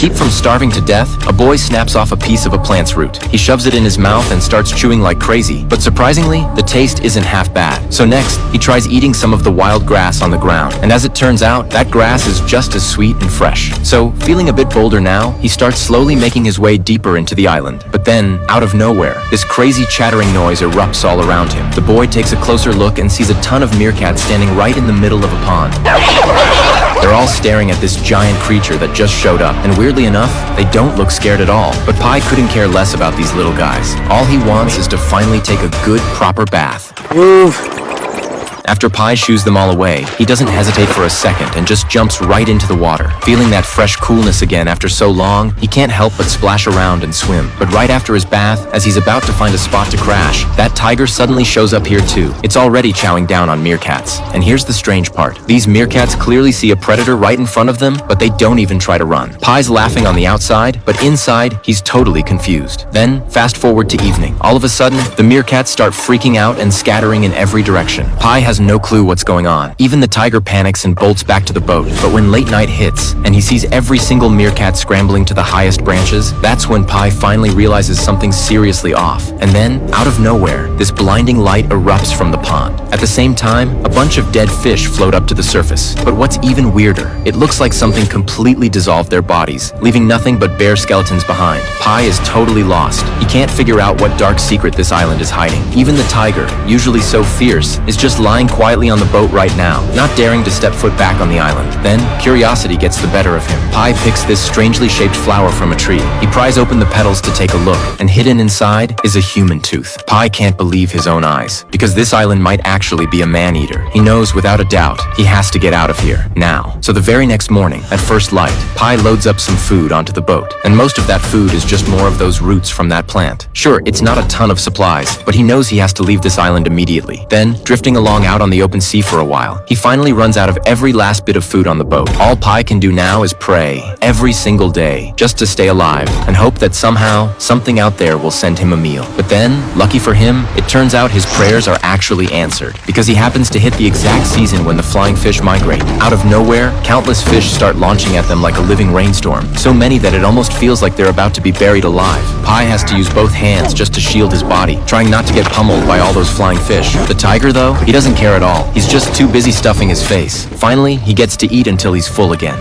keep from starving to death, a boy snaps off a piece of a plant's root. He shoves it in his mouth and starts chewing like crazy, but surprisingly, the taste isn't half bad. So next, he tries eating some of the wild grass on the ground, and as it turns out, that grass is just as sweet and fresh. So, feeling a bit bolder now, he starts slowly making his way deeper into the island. But then, out of nowhere, this crazy chattering noise erupts all around him. The boy takes a closer look and sees a ton of meerkats standing right in the middle of a pond. They're all staring at this giant creature that just showed up, and weirdly enough, they don't look scared at all. But Pi couldn't care less about these little guys. All he wants is to finally take a good, proper bath. After Pi shoos them all away, he doesn't hesitate for a second and just jumps right into the water. Feeling that fresh coolness again after so long, he can't help but splash around and swim. But right after his bath, as he's about to find a spot to crash, that tiger suddenly shows up here too. It's already chowing down on meerkats. And here's the strange part. These meerkats clearly see a predator right in front of them, but they don't even try to run. Pi's laughing on the outside, but inside, he's totally confused. Then, fast forward to evening. All of a sudden, the meerkats start freaking out and scattering in every direction. Pi has no clue what's going on. Even the tiger panics and bolts back to the boat. But when late night hits, and he sees every single meerkat scrambling to the highest branches, that's when Pi finally realizes something seriously off. And then, out of nowhere, this blinding light erupts from the pond. At the same time, a bunch of dead fish float up to the surface. But what's even weirder, it looks like something completely dissolved their bodies, leaving nothing but bare skeletons behind. Pi is totally lost. He can't figure out what dark secret this island is hiding. Even the tiger, usually so fierce, is just lying quietly on the boat right now, not daring to step foot back on the island. Then, curiosity gets the better of him. Pi picks this strangely shaped flower from a tree. He pries open the petals to take a look, and hidden inside is a human tooth. Pi can't believe his own eyes, because this island might actually be a man-eater. He knows without a doubt he has to get out of here, now. So the very next morning, at first light, Pi loads up some food onto the boat, and most of that food is just more of those roots from that plant. Sure, it's not a ton of supplies, but he knows he has to leave this island immediately. Then, drifting along out on the open sea for a while, he finally runs out of every last bit of food on the boat. All Pi can do now is pray, every single day, just to stay alive, and hope that somehow, something out there will send him a meal. But then, lucky for him, it turns out his prayers are actually answered, because he happens to hit the exact season when the flying fish migrate. Out of nowhere, countless fish start launching at them like a living rainstorm, so many that it almost feels like they're about to be buried alive. Pi has to use both hands just to shield his body, trying not to get pummeled by all those flying fish. The tiger, though, he doesn't care at all. He's just too busy stuffing his face. Finally, he gets to eat until he's full again.